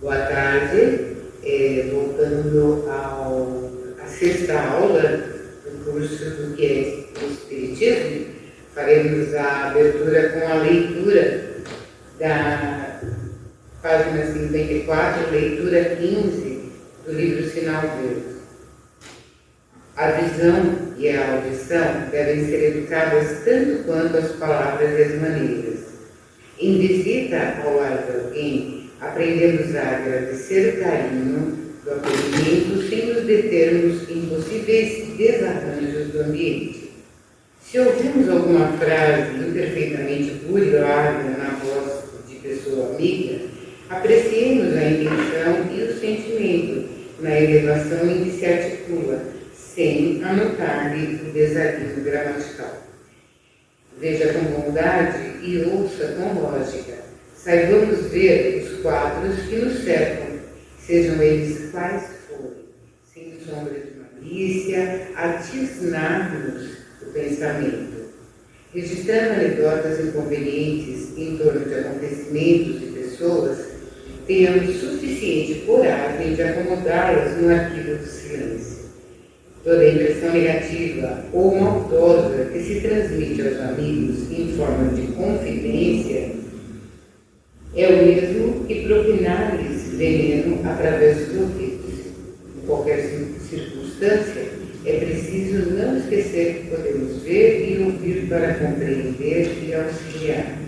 Boa tarde. Voltando à sexta aula do curso do que é o Espiritismo, faremos a abertura com a leitura da página 54, leitura 15 do livro Sinal Verde. A visão e a audição devem ser educadas tanto quanto as palavras e as maneiras. Em visita ao lar de alguém, aprendemos a agradecer o carinho do acolhimento sem nos determos em possíveis desarranjos do ambiente. Se ouvimos alguma frase imperfeitamente burlada na voz de pessoa amiga, apreciemos a intenção e o sentimento na elevação em que se articula, sem anotar-lhe o desalinho gramatical. Veja com bondade e ouça com lógica. Saibamos ver os quadros que nos cercam, sejam eles quais forem, sem sombra de malícia, atisnar-nos o pensamento. Registrando anedotas inconvenientes em torno de acontecimentos e pessoas, tenhamos suficiente coragem de acomodá-las no arquivo do silêncio. Toda impressão negativa ou maldosa que se transmite aos amigos em forma de confidência é o mesmo que propinar-lhes veneno através dos ouvidos. Em qualquer circunstância, é preciso não esquecer que podemos ver e ouvir para compreender e auxiliar.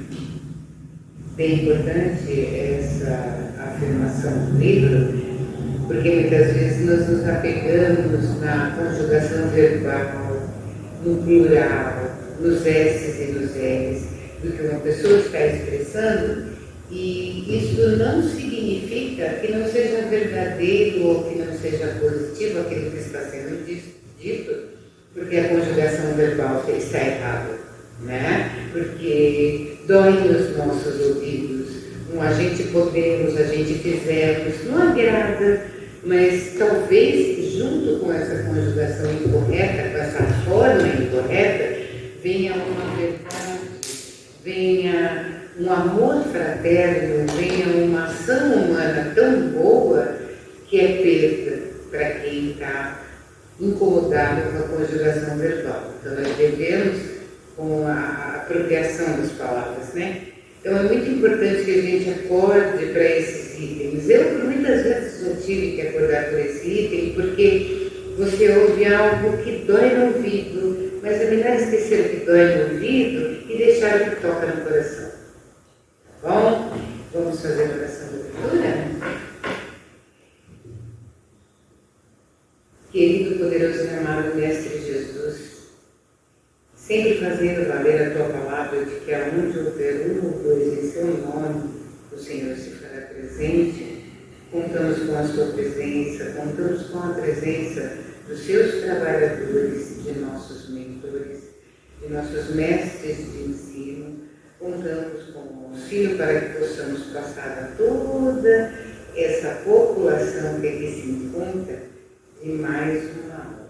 Bem importante essa afirmação do livro, porque muitas vezes nós nos apegamos na conjugação verbal, no plural, nos S's e nos R's, do que uma pessoa está expressando, e isso não significa que não seja verdadeiro ou que não seja positivo aquilo que está sendo dito, porque a conjugação verbal está errada, né? Porque dói nos nossos ouvidos, a gente podemos, a gente fizemos, não agrada, mas talvez junto com essa conjugação incorreta, com essa forma incorreta, venha uma verdade, venha um amor fraterno, venha uma ação humana tão boa que é perda para quem está incomodado com a conjugação verbal. Então nós devemos com a apropriação das palavras, né? Então é muito importante que a gente acorde para esses itens. Eu muitas vezes já tive que acordar por esse item porque você ouve algo que dói no ouvido, mas é melhor esquecer o que dói no ouvido e deixar o que toca no coração. Bom, vamos fazer a oração da leitura? Querido, poderoso e amado Mestre Jesus, sempre fazendo valer a tua palavra de que aonde houver um ou dois em seu nome, o Senhor se fará presente, contamos com a sua presença, contamos com a presença dos seus trabalhadores, de nossos mentores, de nossos mestres de ensino, contamos com o auxílio para que possamos passar a toda essa população que aqui se encontra de mais uma aula.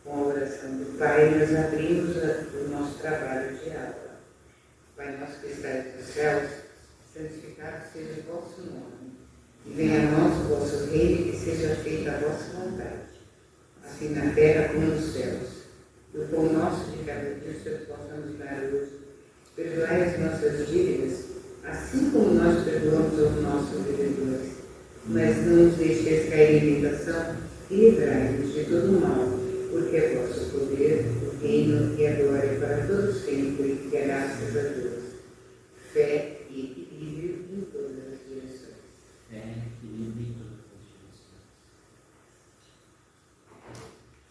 Com a oração do Pai, nós abrimos o nosso trabalho de aula. Pai nosso que estais nos céus, santificado seja o vosso nome. E venha a nós o vosso reino, que seja feita a vossa vontade, assim na terra como nos céus. E o pão nosso de cada dia que possamos dar hoje. Perdoai as nossas dívidas, assim como nós perdoamos aos nossos devedores. Mas não nos deixeis cair em tentação e livrai-nos de todo o mal, porque é vosso poder, o reino e a glória para todos sempre, graças a Deus. Fé e equilíbrio em todas as direções. Fé e equilíbrio em todas as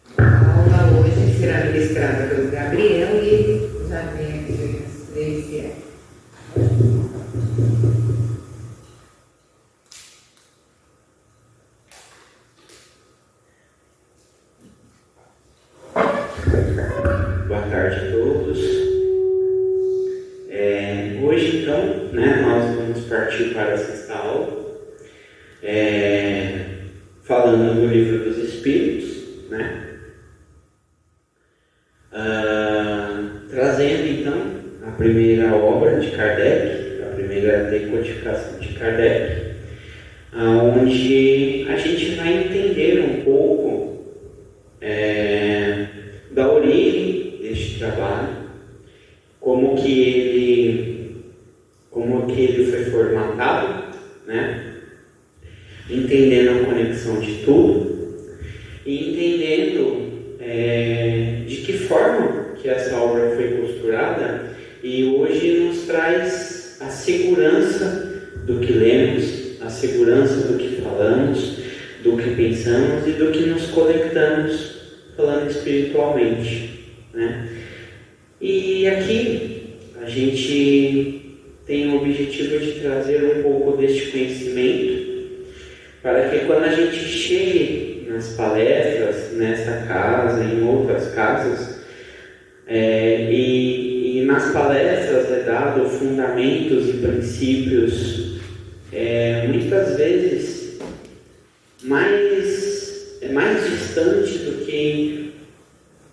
direções. A aula hoje será ministrada pelo Gabriel e ele já vem aqui iniciar. Boa tarde a todos. Hoje, então, nós vamos partir para a sexta aula, falando do Livro dos Espíritos, trazendo então a primeira obra de Kardec, a primeira decodificação de Kardec, onde a gente vai entender um pouco da origem deste trabalho, como que ele foi formatado, né? Entendendo a conexão de tudo e entendendo de que forma que essa obra foi costurada e hoje nos traz a segurança do que lemos, a segurança do que falamos, do que pensamos e do que nos conectamos falando espiritualmente, né? E aqui a gente tem o objetivo de trazer um pouco deste conhecimento para que quando a gente chegue nas palestras, nesta casa, em outras casas, e nas palestras é dado fundamentos e princípios muitas vezes mais distante do que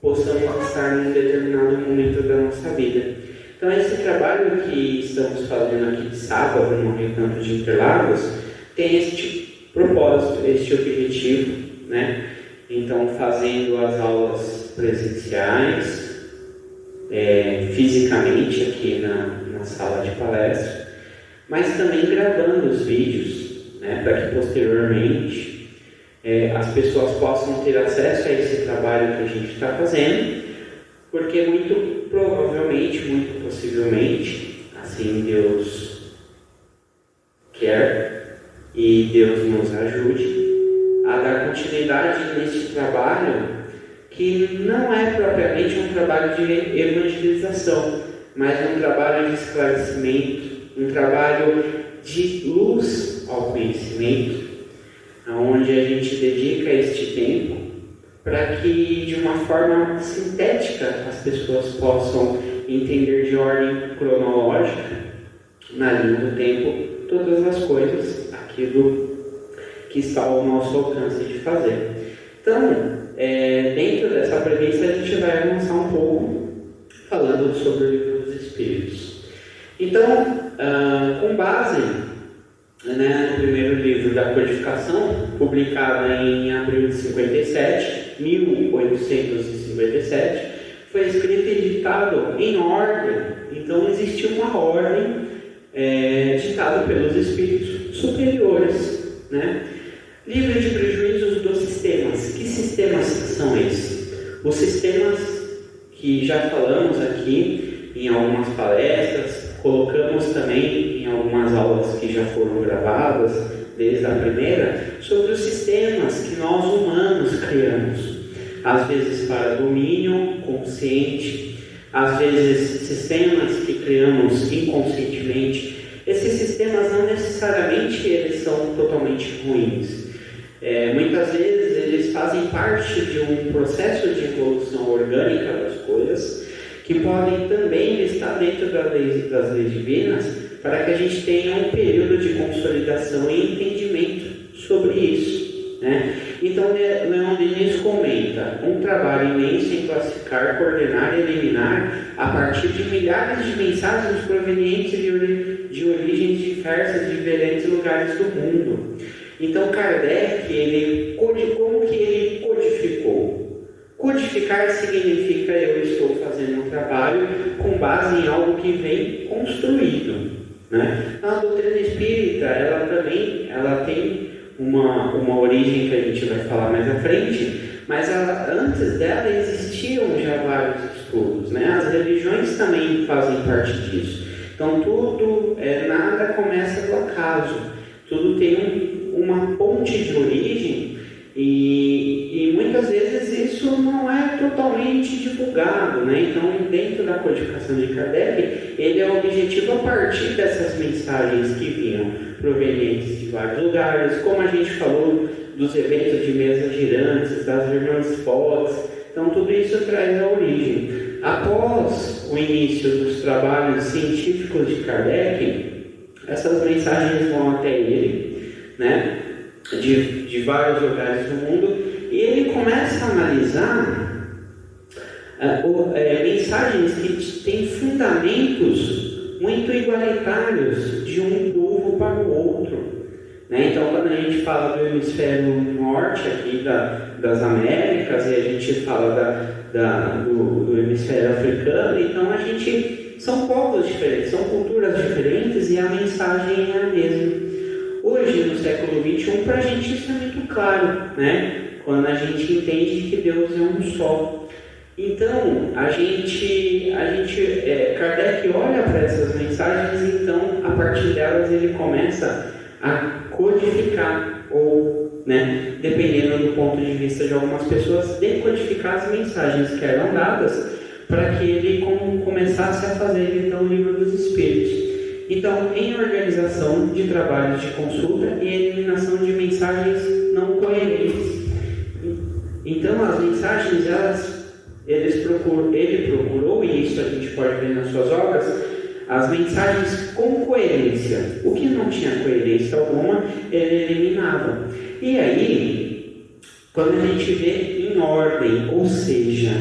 possamos estar em um determinado momento da nossa vida. Então esse trabalho que estamos fazendo aqui de sábado no Recanto de Interlagos tem este propósito, este objetivo, né? Então fazendo as aulas presenciais, fisicamente aqui na sala de palestra, mas também gravando os vídeos, né, para que posteriormente as pessoas possam ter acesso a esse trabalho que a gente está fazendo, porque muito provavelmente, muito possivelmente, assim Deus quer e Deus nos ajude a dar continuidade neste trabalho, que não é propriamente um trabalho de evangelização, mas um trabalho de esclarecimento, um trabalho de luz ao conhecimento, onde a gente dedica este tempo para que de uma forma sintética as pessoas possam entender de ordem cronológica, na linha do tempo, todas as coisas, aquilo que está ao nosso alcance de fazer. Então, dentro dessa premissa, a gente vai avançar um pouco falando sobre o Livro dos Espíritos. Então, com base, né, no primeiro livro da codificação, publicado em abril de 1857, foi escrito e ditado em ordem. Então, existia uma ordem ditada pelos espíritos superiores, né? Livre de prejuízos dos sistemas. Que sistemas são esses? Os sistemas que já falamos aqui em algumas palestras, colocamos também em algumas aulas que já foram gravadas, desde a primeira, sobre os sistemas que nós humanos criamos. Às vezes para domínio consciente, às vezes sistemas que criamos inconscientemente. Esses sistemas não necessariamente eles são totalmente ruins. Muitas vezes eles fazem parte de um processo de evolução orgânica das coisas, que podem também estar dentro das leis divinas, para que a gente tenha um período de consolidação e entendimento sobre isso, né? Então, Leon Denis comenta: um trabalho imenso em classificar, coordenar e eliminar a partir de milhares de mensagens provenientes de origens diversas de diferentes lugares do mundo. Então, Kardec, como que ele codificou? Codificar significa eu estou fazendo um trabalho com base em algo que vem construído, né? A doutrina espírita, ela tem uma origem que a gente vai falar mais à frente, mas antes dela existiam já vários estudos, né? As religiões também fazem parte disso. Então, nada começa do acaso, tudo tem uma ponte de origem e muitas vezes isso não é totalmente divulgado, né? Então, dentro da codificação de Kardec, ele é objetivo a partir dessas mensagens que vinham provenientes de vários lugares, como a gente falou dos eventos de mesas girantes, das irmãs Fox. Então, tudo isso traz a origem. Após o início dos trabalhos científicos de Kardec, essas mensagens vão até ele, né, de vários lugares do mundo, e ele começa a analisar mensagens que têm fundamentos muito igualitários de um povo para o outro, né? Então, quando a gente fala do hemisfério norte aqui das Américas e a gente fala do hemisfério africano, então são povos diferentes, são culturas diferentes e a mensagem é a mesma. Hoje, no século XXI, para a gente isso é muito claro, né? Quando a gente entende que Deus é um só. Então, Kardec olha para essas mensagens e então, a partir delas, ele começa a codificar, ou, né, dependendo do ponto de vista de algumas pessoas, decodificar as mensagens que eram dadas para que ele começasse a fazer, então, o Livro dos Espíritos. Então, em organização de trabalhos de consulta e eliminação de mensagens não coerentes. Então, as mensagens, ele procurou, e isso a gente pode ver nas suas obras, as mensagens com coerência. O que não tinha coerência alguma, ele eliminava. E aí, quando a gente vê em ordem, ou seja,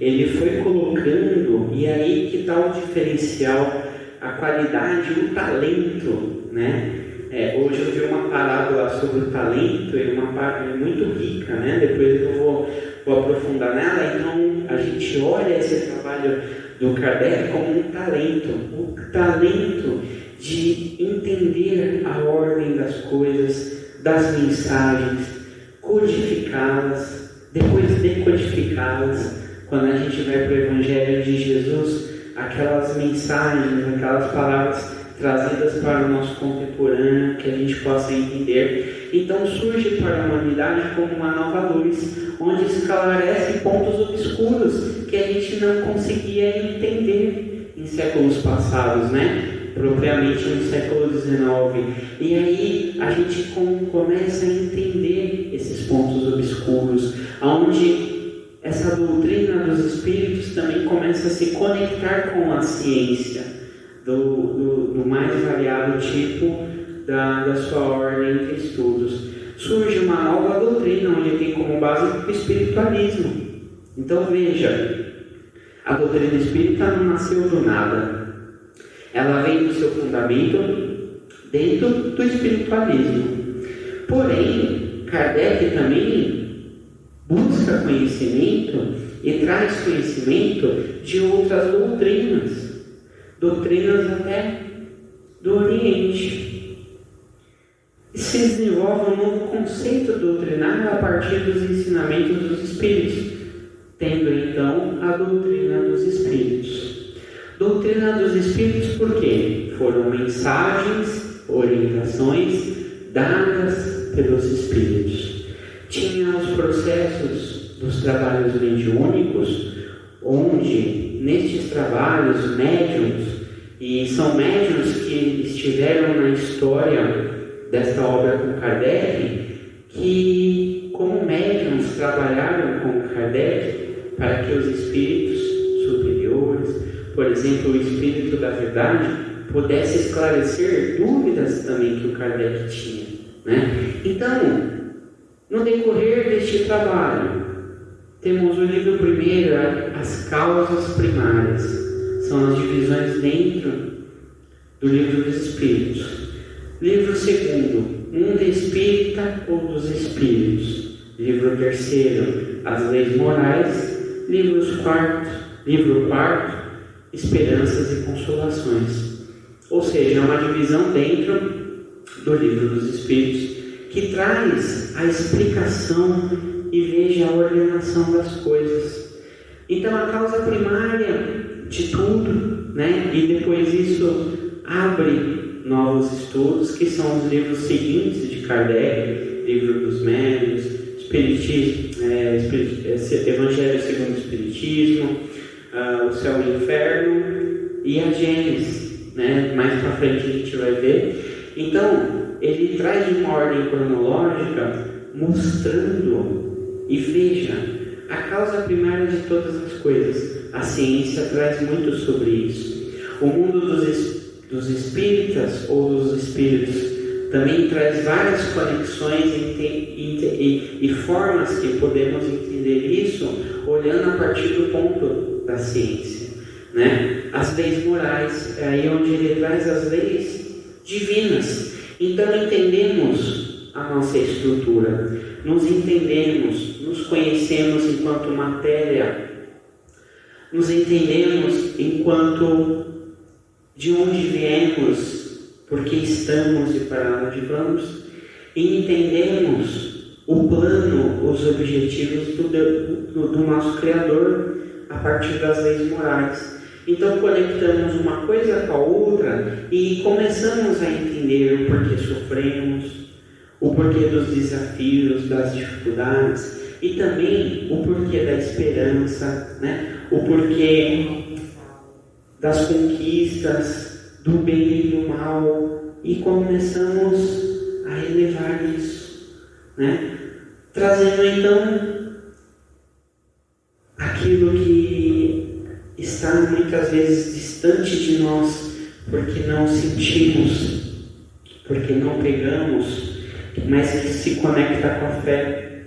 ele foi colocando, e aí que está o diferencial, a qualidade, o talento, né? Hoje eu vi uma parábola sobre o talento, e uma parábola muito rica, né? Depois eu vou aprofundar nela. Então a gente olha esse trabalho do Kardec como um talento, o talento de entender a ordem das coisas, das mensagens, codificá-las, depois decodificá-las. Quando a gente vai para o Evangelho de Jesus, aquelas mensagens, aquelas palavras trazidas para o nosso contemporâneo, que a gente possa entender. Então surge para a humanidade como uma nova luz, onde esclarece pontos obscuros que a gente não conseguia entender em séculos passados, né? Propriamente no século XIX. E aí a gente começa a entender esses pontos obscuros, onde essa doutrina dos espíritos também começa a se conectar com a ciência do mais variado tipo da sua ordem de estudos. Surge uma nova doutrina onde tem como base o espiritualismo. Então veja, a doutrina espírita não nasceu do nada. Ela vem do seu fundamento dentro do espiritualismo. Porém, Kardec também busca conhecimento e traz conhecimento de outras doutrinas até do Oriente. E se desenvolve um novo conceito doutrinário a partir dos ensinamentos dos Espíritos, tendo então a doutrina dos Espíritos. Doutrina dos Espíritos por quê? Foram mensagens, orientações dadas pelos Espíritos. Tinha os processos dos trabalhos mediúnicos, onde nestes trabalhos médiuns, e são médiuns que estiveram na história desta obra com Kardec, que como médiuns trabalharam com Kardec para que os espíritos superiores, por exemplo, o espírito da verdade, pudesse esclarecer dúvidas também que o Kardec tinha, né? Então, no decorrer deste trabalho, temos o livro primeiro, as causas primárias, são as divisões dentro do livro dos Espíritos. Livro segundo, mundo espírita ou dos Espíritos. Livro terceiro, as leis morais. Livro quarto, esperanças e consolações. Ou seja, é uma divisão dentro do livro dos Espíritos, que traz a explicação e veja a ordenação das coisas. Então, a causa primária de tudo, né? E depois isso abre novos estudos, que são os livros seguintes de Kardec, livro dos médiuns, Espiritismo, Evangelho segundo o Espiritismo, o Céu e o Inferno e a Gênesis, né? Mais para frente a gente vai ver. Então, ele traz de uma ordem cronológica, mostrando, e veja, a causa primária de todas as coisas. A ciência traz muito sobre isso. O mundo dos espíritas ou dos espíritos também traz várias conexões e formas que podemos entender isso olhando a partir do ponto da ciência, né? As leis morais, é aí onde ele traz as leis divinas. Então entendemos a nossa estrutura, nos entendemos, nos conhecemos enquanto matéria, nos entendemos enquanto de onde viemos, porque estamos e para onde vamos, e entendemos o plano, os objetivos do nosso Criador a partir das leis morais. Então conectamos uma coisa com a outra e começamos a entender o porquê sofremos, o porquê dos desafios, das dificuldades e também o porquê da esperança, né? O porquê das conquistas, do bem e do mal, e começamos a elevar isso, né? Trazendo então aquilo que está muitas vezes distante de nós, porque não sentimos, porque não pegamos, mas que se conecta com a fé,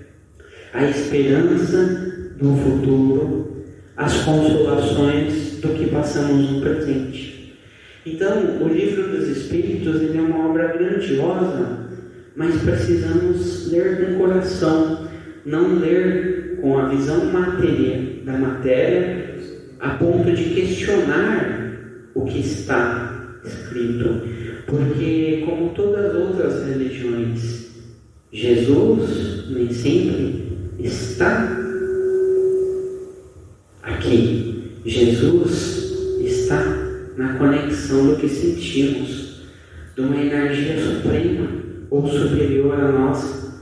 a esperança do futuro, as consolações do que passamos no presente. Então, o Livro dos Espíritos ele é uma obra grandiosa, mas precisamos ler com o coração, não ler com a visão da matéria, a ponto de questionar o que está escrito. Porque, como todas as outras religiões, Jesus nem sempre está aqui. Jesus está na conexão do que sentimos, de uma energia suprema ou superior a nós,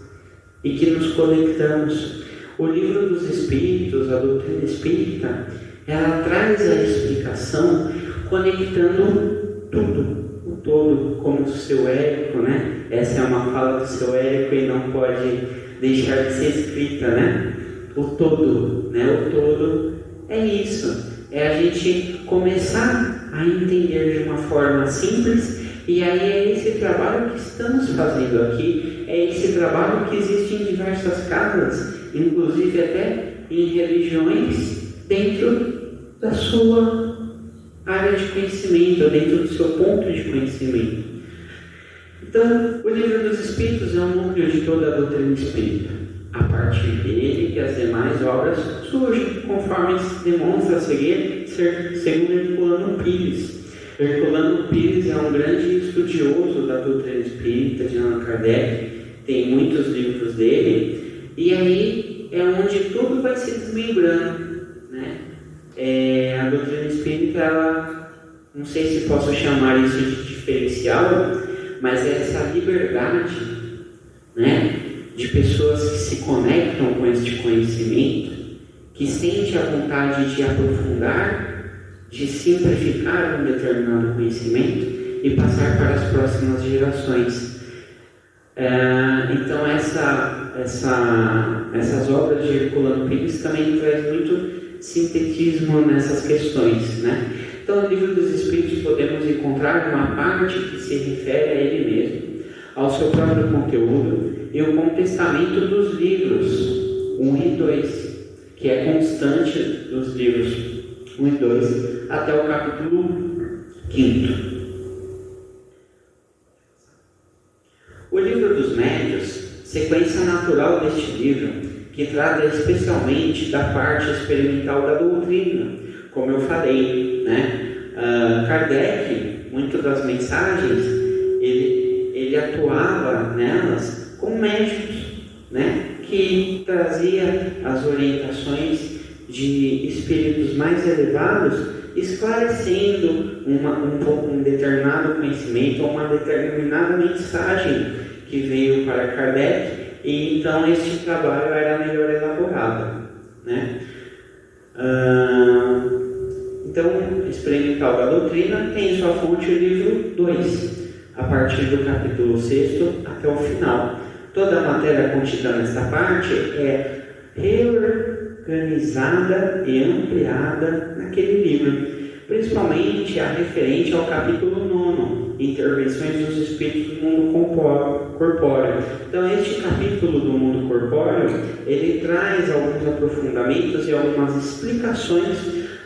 e que nos conectamos. O Livro dos Espíritos, a doutrina espírita, ela traz a explicação conectando tudo, o todo, como o seu Érico, né? Essa é uma fala do seu Érico e não pode deixar de ser escrita, né? O todo, né? O todo é isso, é a gente começar a entender de uma forma simples, e aí é esse trabalho que estamos fazendo aqui, é esse trabalho que existe em diversas casas, inclusive até em religiões, dentro da sua área de conhecimento, dentro do seu ponto de conhecimento. Então, o Livro dos Espíritos é o núcleo de toda a doutrina espírita. A partir dele que as demais obras surgem, conforme demonstra segundo Herculano Pires. Herculano Pires é um grande estudioso da doutrina espírita de Allan Kardec, tem muitos livros dele, e aí é onde tudo vai se desmembrando, né? A doutrina espírita, ela, não sei se posso chamar isso de diferencial, mas é essa liberdade, né, de pessoas que se conectam com este conhecimento, que sentem a vontade de aprofundar, de simplificar um determinado conhecimento e passar para as próximas gerações. Então essas obras de Herculano Pires também traz muito sintetismo nessas questões, né? Então, no Livro dos Espíritos podemos encontrar uma parte que se refere a ele mesmo, ao seu próprio conteúdo, e o contestamento dos livros 1 e 2, que é constante dos livros 1 e 2, até o capítulo 5. O Livro dos Médiuns, sequência natural deste livro, que trata especialmente da parte experimental da doutrina, como eu falei, né? Kardec, muito das mensagens, ele atuava nelas com médicos, né? Que trazia as orientações de espíritos mais elevados, esclarecendo um determinado conhecimento ou uma determinada mensagem que veio para Kardec, e então este trabalho era melhor elaborado, né? Então, experimental da doutrina tem sua fonte o livro 2, a partir do capítulo 6 até o final. Toda a matéria contida nesta parte é reorganizada e ampliada naquele livro. principalmente a referente ao capítulo 9, Intervenções dos Espíritos no Mundo Corpóreo. Então, este capítulo do mundo corpóreo, ele traz alguns aprofundamentos e algumas explicações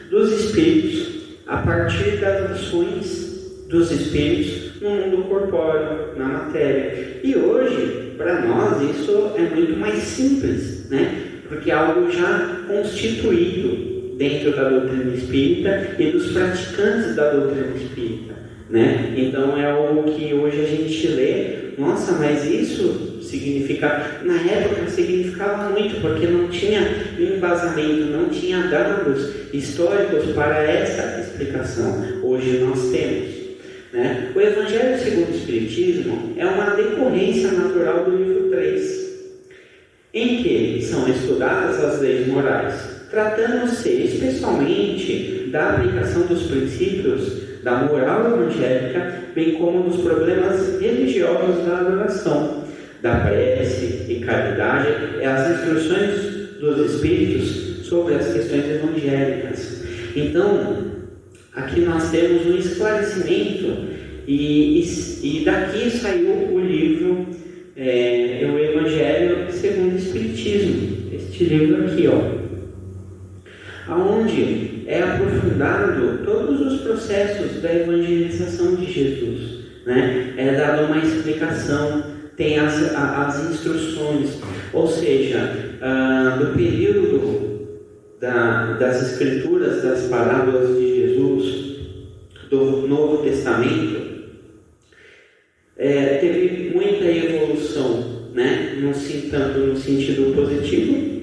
dos espíritos a partir das ações dos espíritos no mundo corpóreo, na matéria. E hoje, para nós, isso é muito mais simples, né? Porque é algo já constituído dentro da doutrina espírita e dos praticantes da doutrina espírita, né? Então é algo que hoje a gente lê, nossa, mas isso significa, na época significava muito, porque não tinha embasamento, não tinha dados históricos para essa explicação. Hoje nós temos, né? O Evangelho segundo o Espiritismo é uma decorrência natural do livro 3, em que são estudadas as leis morais, tratando-se especialmente da aplicação dos princípios da moral evangélica, bem como dos problemas religiosos da adoração, da prece e caridade, e as instruções dos Espíritos sobre as questões evangélicas. Então, aqui nós temos um esclarecimento, e daqui saiu o livro o Evangelho segundo o Espiritismo, este livro aqui, onde é aprofundado todos os processos da evangelização de Jesus, né? É dada uma explicação, tem as instruções, ou seja, do período das Escrituras, das parábolas de Jesus, do Novo Testamento, teve muita evolução, né? Tanto no sentido positivo,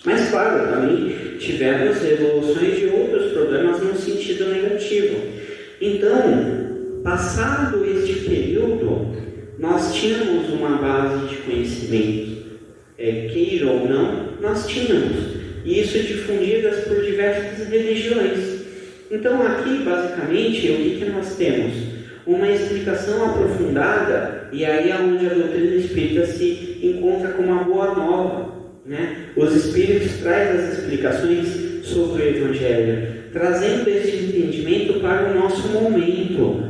mas claro, também tivemos evoluções de outros problemas no sentido negativo. Então, passado este período, nós tínhamos uma base de conhecimento, queira ou não, nós tínhamos, e isso difundidas por diversas religiões. Então aqui, basicamente, o que nós temos? Uma explicação aprofundada, e aí é onde a doutrina espírita se encontra com uma boa nova, né? Os espíritos trazem as explicações sobre o Evangelho, trazendo esse entendimento para o nosso momento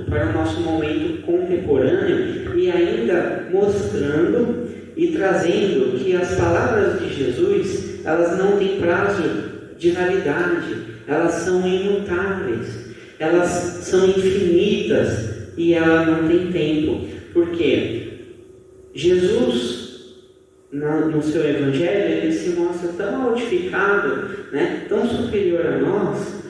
contemporâneo, e ainda mostrando e trazendo que as palavras de Jesus, elas não têm prazo de validade, elas são imutáveis, elas são infinitas, e ela não tem tempo, porque Jesus, no seu Evangelho, ele se mostra tão modificado, né, tão superior a nós,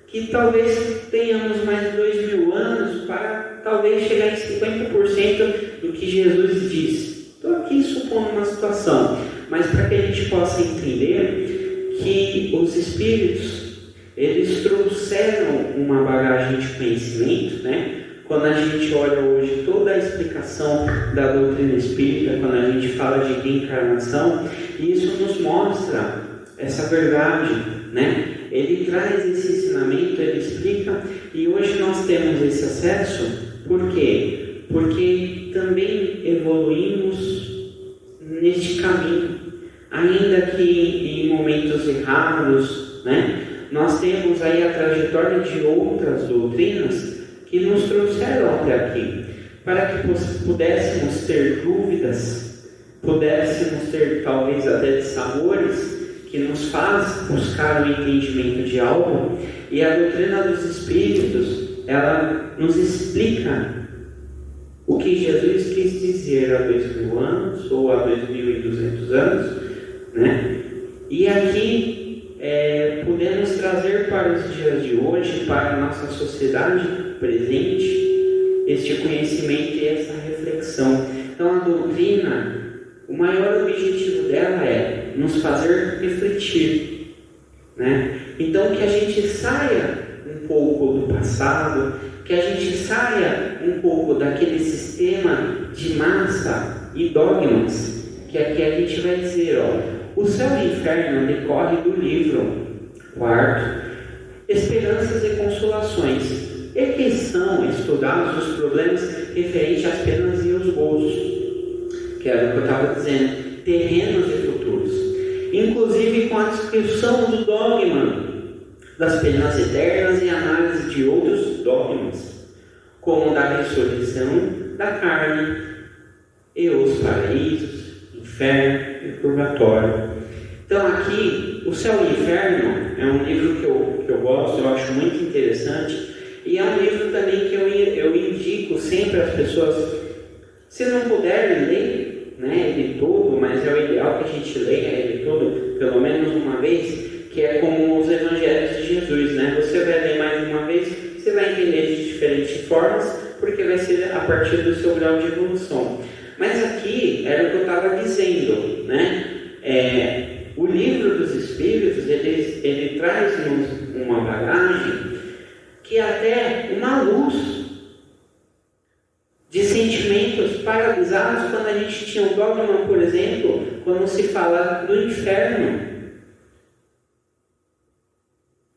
que talvez tenhamos mais de 2000 anos para talvez chegar em 50% do que Jesus disse. Estou aqui supondo uma situação, mas para que a gente possa entender que os Espíritos, eles trouxeram uma bagagem de conhecimento, né? Quando a gente olha hoje toda a explicação da doutrina espírita, quando a gente fala de reencarnação, isso nos mostra essa verdade, né? Ele traz esse ensinamento, ele explica, e hoje nós temos esse acesso. Por quê? Porque também evoluímos neste caminho, ainda que em momentos errados, né? Nós temos aí a trajetória de outras doutrinas que nos trouxeram até aqui, para que pudéssemos ter dúvidas, pudéssemos ter talvez até dissabores, que nos faz buscar o entendimento de algo, e a doutrina dos Espíritos, ela nos explica o que Jesus quis dizer há 2000 anos, ou há 2200 anos, né? E aqui podemos trazer para os dias de hoje, para a nossa sociedade presente, este conhecimento e essa reflexão. Então a doutrina, o maior objetivo dela é nos fazer refletir, né? Então que a gente saia um pouco do passado, que a gente saia um pouco daquele sistema de massa e dogmas, que aqui a gente vai dizer, o céu e o inferno decorre do livro 4º, Esperanças e Consolações, e que são estudados os problemas referentes às penas e aos gozos, que era o que eu estava dizendo, terrenos e futuros, inclusive com a descrição do dogma das penas eternas e análise de outros dogmas, como da ressurreição da carne e os paraísos, inferno e purgatório. Então aqui, O Céu e o Inferno é um livro que eu gosto, eu acho muito interessante, e é um livro também que eu indico sempre às pessoas, se não puderem ler, né, ele todo, mas é o ideal que a gente leia ele todo, pelo menos uma vez, que é como os Evangelhos de Jesus, né? Você vai ler mais uma vez, você vai entender de diferentes formas, porque vai ser a partir do seu grau de evolução. Mas aqui era o que eu estava dizendo, né? O livro dos Espíritos, ele traz-nos uma bagagem que é até uma luz de sentimentos paralisados quando a gente tinha um dogma, por exemplo, quando se fala do inferno.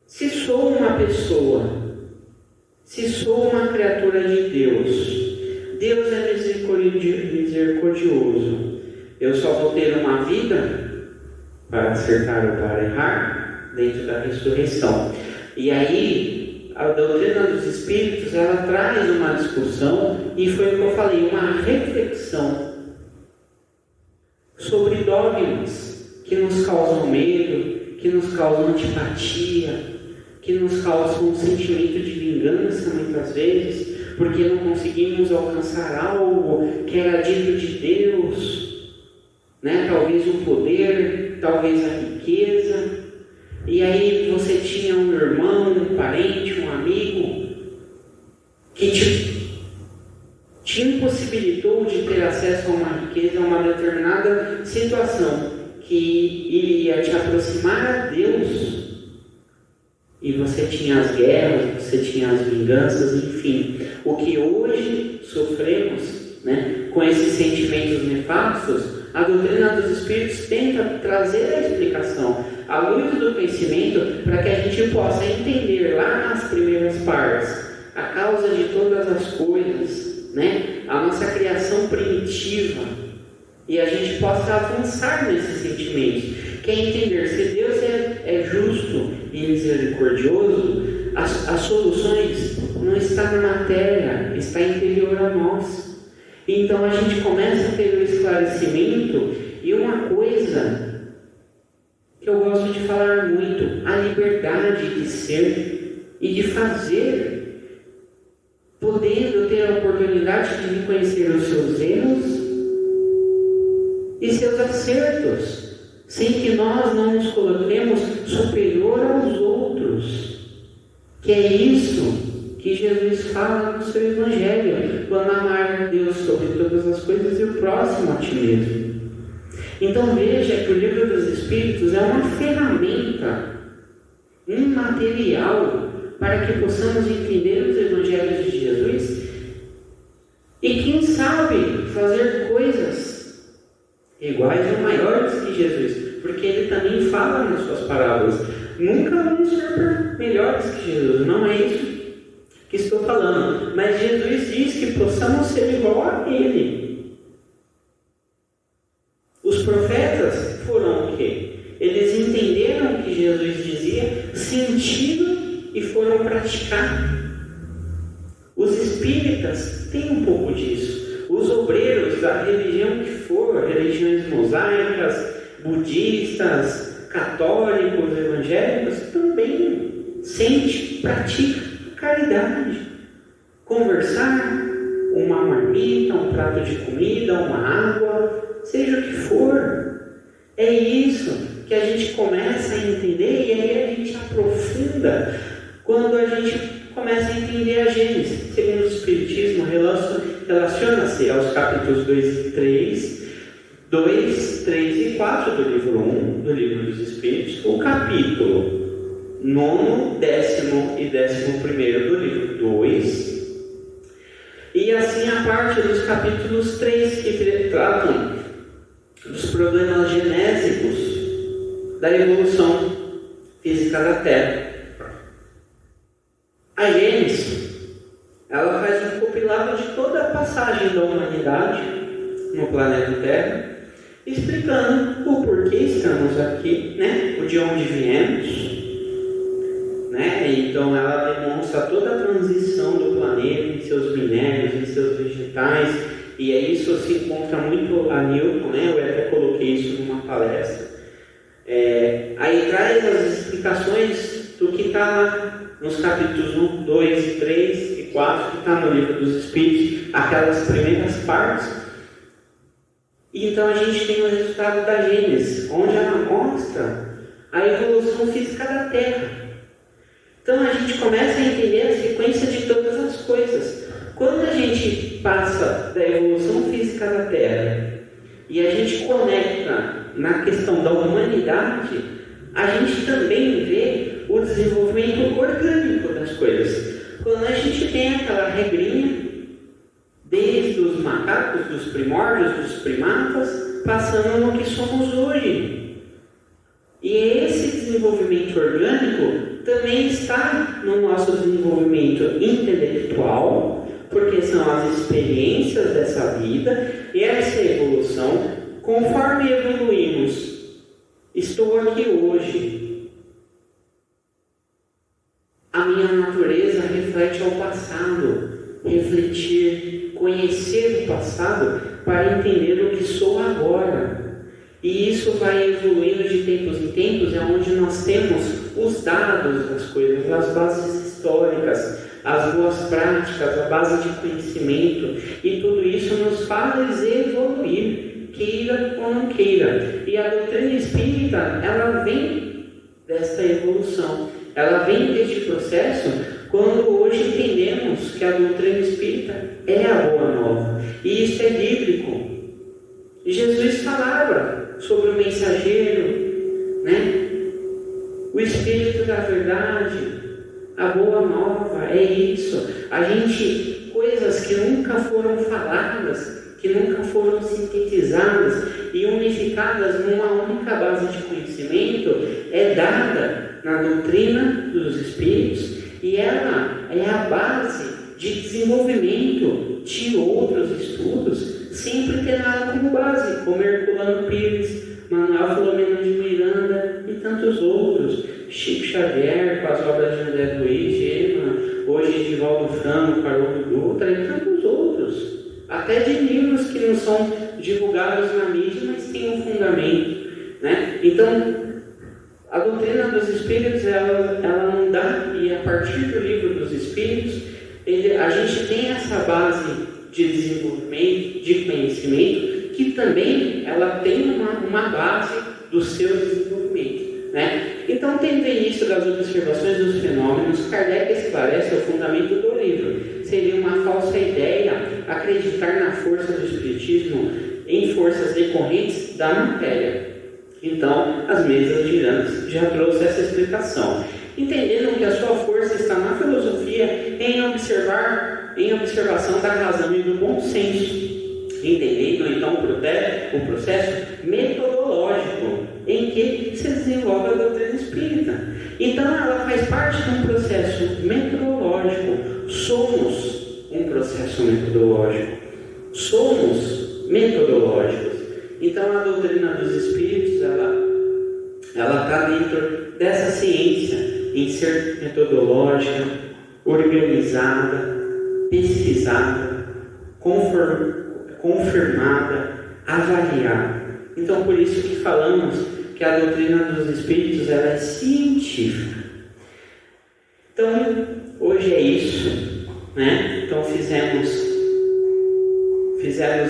Se sou uma pessoa, se sou uma criatura de Deus, Deus é misericordioso, eu só vou ter uma vida para acertar ou para errar dentro da ressurreição. E aí, a doutrina dos Espíritos, ela traz uma discussão, e foi o que eu falei, uma reflexão sobre dogmas que nos causam medo, que nos causam antipatia, que nos causam um sentimento de vingança muitas vezes, porque não conseguimos alcançar algo que era dito de Deus, né? Talvez o poder, talvez a riqueza. E aí você tinha um irmão, um parente, um amigo que te impossibilitou de ter acesso a uma riqueza, a uma determinada situação que iria te aproximar a Deus. E você tinha as guerras, você tinha as vinganças, enfim. O que hoje sofremos, né, com esses sentimentos nefastos, a doutrina dos Espíritos tenta trazer a explicação, à luz do conhecimento, para que a gente possa entender lá nas primeiras partes a causa de todas as coisas, né, a nossa criação primitiva, e a gente possa avançar nesses sentimentos. Quer entender, se Deus é justo e misericordioso, as soluções não estão na matéria, está interior a nós. Então a gente começa a ter o esclarecimento, e uma coisa que eu gosto de falar muito, a liberdade de ser e de fazer, podendo ter a oportunidade de reconhecer os seus erros e seus acertos, sem que nós não nos coloquemos superior aos outros, que é isso que Jesus fala no seu Evangelho, quando amar a Deus sobre todas as coisas e o próximo a ti mesmo. Então veja que o Livro dos Espíritos é uma ferramenta, um material para que possamos entender os Evangelhos de Jesus e, quem sabe, fazer coisas iguais ou maiores que Jesus, porque ele também fala nas suas parábolas: nunca vamos ser melhores que Jesus, não é isso que estou falando, mas Jesus diz que possamos ser igual a ele. Os profetas foram o quê? Eles entenderam o que Jesus dizia, sentiram e foram praticar. Os espíritas têm um pouco disso. Os obreiros da religião que for, religiões mosaicas, budistas, católicos, evangélicos, também sente, pratica caridade. Conversar, uma marmita, um prato de comida, uma água, seja o que for. É isso que a gente começa a entender, e aí a gente aprofunda quando a gente começa a entender a Gênesis. Segundo o Espiritismo, relaciona-se aos capítulos 2 e 3, 2, 3 e 4 do livro 1 do Livro dos Espíritos, o capítulo 9, 10º e 11º do livro 2, e assim a parte dos capítulos 3, que tratam dos problemas genésicos da evolução física da Terra. A Gênesis, ela faz um compilado de toda a passagem da humanidade no planeta Terra, explicando o porquê estamos aqui, né? O de onde viemos, né? Então ela demonstra toda a transição do planeta em seus minérios, em seus vegetais, e aí isso se encontra muito a Newton, né? Eu até coloquei isso numa palestra. Aí traz as explicações do que está lá nos capítulos 1, 2, 3 e 4, que está no Livro dos Espíritos, aquelas primeiras partes. E então a gente tem o resultado da Gênesis, onde ela mostra a evolução física da Terra. Então a gente começa a entender a sequência de todas as coisas. Quando a gente passa da evolução física da Terra e a gente conecta na questão da humanidade, a gente também vê o desenvolvimento orgânico das coisas. Quando a gente tem aquela regrinha, desde os macacos, dos primórdios, dos primatas, passando no que somos hoje. E esse desenvolvimento orgânico também está no nosso desenvolvimento intelectual, porque são as experiências dessa vida e essa evolução. Conforme evoluímos, estou aqui hoje. A minha natureza reflete ao passado. Refletir, conhecer o passado para entender o que sou agora. E isso vai evoluindo de tempos em tempos, é onde nós temos os dados das coisas, as bases históricas, as boas práticas, a base de conhecimento, e tudo isso nos faz evoluir, queira ou não queira. E a doutrina espírita, ela vem desta evolução, ela vem deste processo, quando hoje entendemos que a doutrina espírita é a boa nova, e isso é bíblico. Jesus falava sobre o mensageiro, né? O Espírito da verdade, a boa nova, é isso. A gente, coisas que nunca foram faladas, que nunca foram sintetizadas e unificadas numa única base de conhecimento, é dada na doutrina dos Espíritos, e ela é a base de desenvolvimento de outros estudos, sempre tendo ela como base, como Herculano Pires, Manuel Filomeno de Miranda e tantos outros, Chico Xavier com as obras de André Luiz, Gema, hoje Edivaldo Franco, Haroldo Dutra e tantos outros, até de livros que não são divulgados na mídia, mas têm um fundamento, né? Então, a doutrina dos Espíritos, ela não dá, e a partir do Livro dos Espíritos, a gente tem essa base de desenvolvimento, de conhecimento, que também ela tem uma base do seu desenvolvimento, né? Então, tendo início das observações dos fenômenos, Kardec esclarece o fundamento do livro. Seria uma falsa ideia acreditar na força do Espiritismo em forças decorrentes da matéria. Então, as mesas girantes já trouxe essa explicação. Entendendo que a sua força está na filosofia, em observação da razão e do bom senso. Entendendo, então, o processo metodológico em que se desenvolve a doutrina espírita. Então, ela faz parte de um processo metodológico. Somos um processo metodológico. Somos metodológicos. Então, a doutrina dos Espíritos, ela está dentro dessa ciência, em ser metodológica, organizada, pesquisada, confirmada, avaliada. Então, por isso que falamos que a doutrina dos Espíritos, ela é científica. Então, hoje é isso, né? Então, fizemos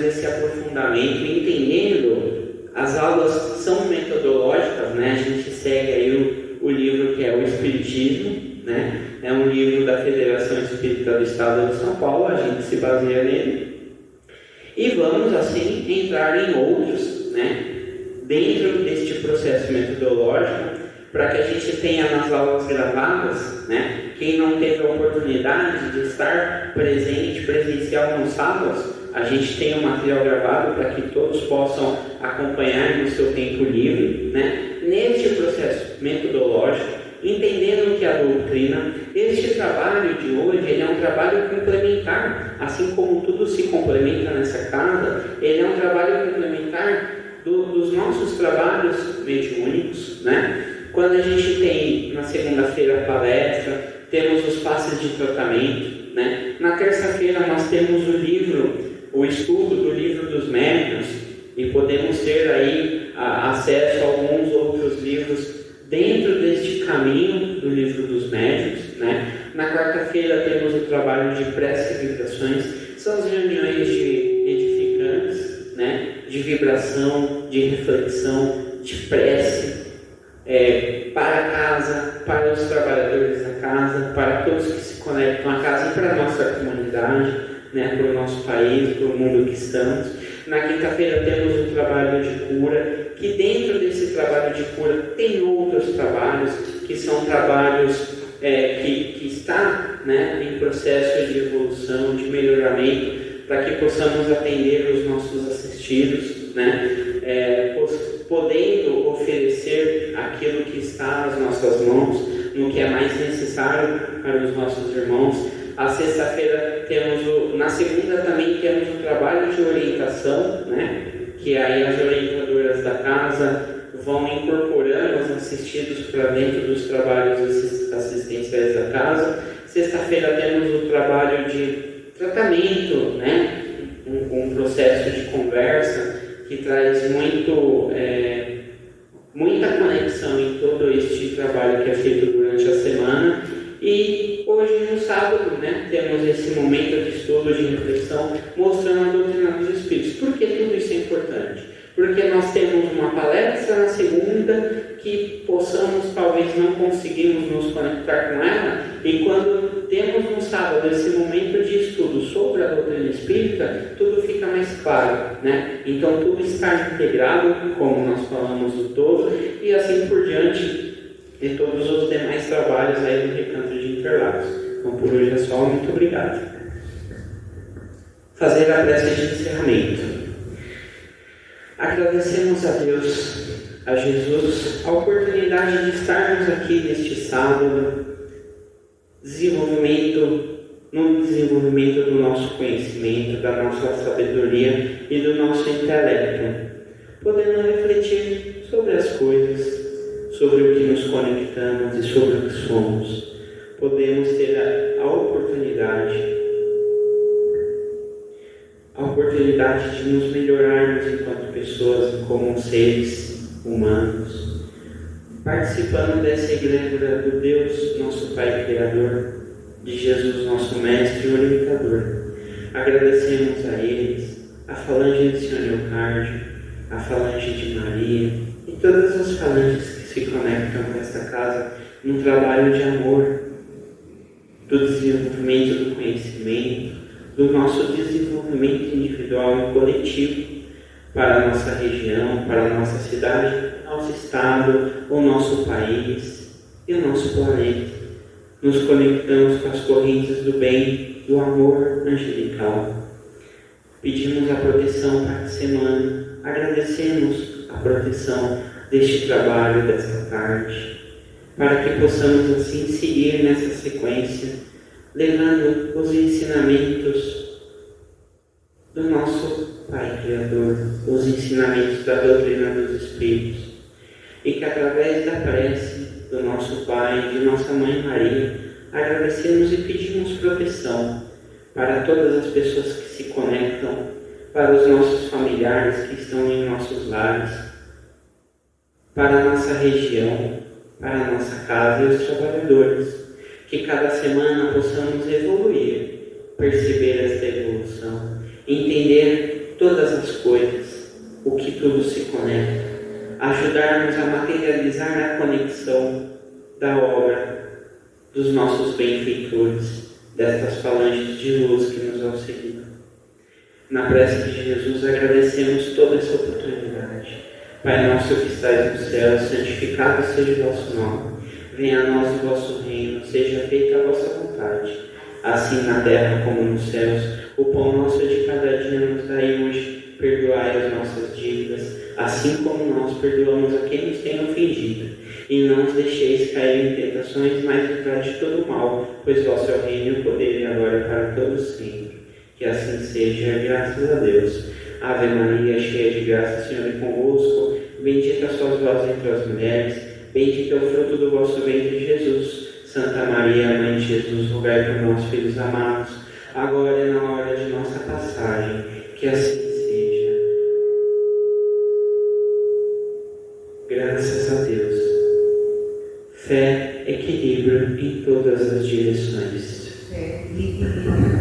esse aprofundamento, entendendo, as aulas são metodológicas, né? A gente segue aí o livro que é o Espiritismo, né? É um livro da Federação Espírita do Estado de São Paulo, a gente se baseia nele. E vamos, assim, entrar em outros, né? Dentro deste processo metodológico, para que a gente tenha nas aulas gravadas, né? Quem não teve a oportunidade de estar presencial nos sábados, a gente tem um material gravado para que todos possam acompanhar no seu tempo livre, né? Neste processo metodológico, entendendo que a doutrina, este trabalho de hoje, ele é um trabalho complementar, assim como tudo se complementa nessa casa, ele é um trabalho complementar dos nossos trabalhos mediúnicos, né? Quando a gente tem na segunda-feira a palestra, temos os passos de tratamento, né? Na terça-feira nós temos o estudo do livro dos médiuns, e podemos ter aí acesso a alguns outros livros dentro deste caminho do livro dos médiuns, né? Na quarta-feira temos o trabalho de prece e vibrações, são as reuniões de edificantes, né? De vibração, de reflexão, de prece, para a casa, para os trabalhadores da casa, para todos que se conectam à casa e para a nossa comunidade, né? Para o nosso país, para o mundo que estamos. Na quinta-feira temos o trabalho de cura, que dentro desse trabalho de cura tem outros trabalhos, que são trabalhos que está, né, em processo de evolução, de melhoramento, para que possamos atender os nossos assistidos, né, podendo oferecer aquilo que está nas nossas mãos, no que é mais necessário para os nossos irmãos. A sexta-feira na segunda também temos o trabalho de orientação, né? Que aí as orientadoras da casa vão incorporando os assistidos para dentro dos trabalhos assistenciais da casa. Sexta-feira temos o trabalho de tratamento, né? Um processo de conversa que traz muita conexão em todo este trabalho que é feito durante a semana. E hoje, no sábado, né, temos esse momento de estudo, de reflexão, mostrando a doutrina dos Espíritos. Por que tudo isso é importante? Porque nós temos uma palestra na segunda, que possamos, talvez não conseguimos nos conectar com ela, e quando temos no sábado esse momento de estudo sobre a doutrina espírita, tudo fica mais claro, né? Então tudo está integrado, como nós falamos do todo, e assim por diante, e todos os demais trabalhos aí no Recanto de Interlagos. Então por hoje é só, muito obrigado. Fazer a prece de encerramento. Agradecemos a Deus, a Jesus, a oportunidade de estarmos aqui neste sábado, no desenvolvimento do nosso conhecimento, da nossa sabedoria e do nosso intelecto, podendo refletir sobre as coisas, sobre o que nos conectamos e sobre o que somos. Podemos ter a oportunidade de nos melhorarmos enquanto pessoas, como seres humanos, participando dessa egrégora do Deus, nosso Pai Criador, de Jesus, nosso Mestre e orientador. Agradecemos a eles, a falange de Sr. Leocárdio, a falange de Maria e todas as falanges que se conectam com esta casa num trabalho de amor, do desenvolvimento do conhecimento, do nosso desenvolvimento individual e coletivo para a nossa região, para a nossa cidade, nosso estado, o nosso país e o nosso planeta. Nos conectamos com as correntes do bem, do amor angelical. Pedimos a proteção para a semana, agradecemos a proteção deste trabalho, desta tarde, para que possamos assim seguir nessa sequência, levando os ensinamentos do nosso Pai Criador, os ensinamentos da doutrina dos Espíritos, e que através da prece do nosso Pai e de nossa Mãe Maria, agradecemos e pedimos proteção para todas as pessoas que se conectam, para os nossos familiares que estão em nossos lares, para a nossa região, para a nossa casa e os trabalhadores. Que cada semana possamos evoluir, perceber esta evolução, entender todas as coisas, o que tudo se conecta, ajudarmos a materializar a conexão da obra dos nossos benfeitores, destas falanges de luz que nos auxiliam. Na prece de Jesus agradecemos toda essa oportunidade. Pai nosso que estais no céu, santificado seja o vosso nome. Venha a nós o vosso reino, seja feita a vossa vontade, assim na terra como nos céus. O pão nosso de cada dia nos dai hoje, perdoai as nossas dívidas, assim como nós perdoamos a quem nos tem ofendido. E não os deixeis cair em tentações, mas livrai de todo o mal, pois vosso é o reino, o poder e a glória para todos sempre. Que assim seja, graças a Deus. Ave Maria, cheia de graça, o Senhor é convosco, bendita sois vós entre as mulheres, Bendito é o fruto do vosso ventre, Jesus. Santa Maria, Mãe de Jesus, rogai por nós, filhos amados, agora e na hora de nossa passagem. Que assim seja. Graças a Deus. Fé, equilíbrio em todas as direções. Fé, equilíbrio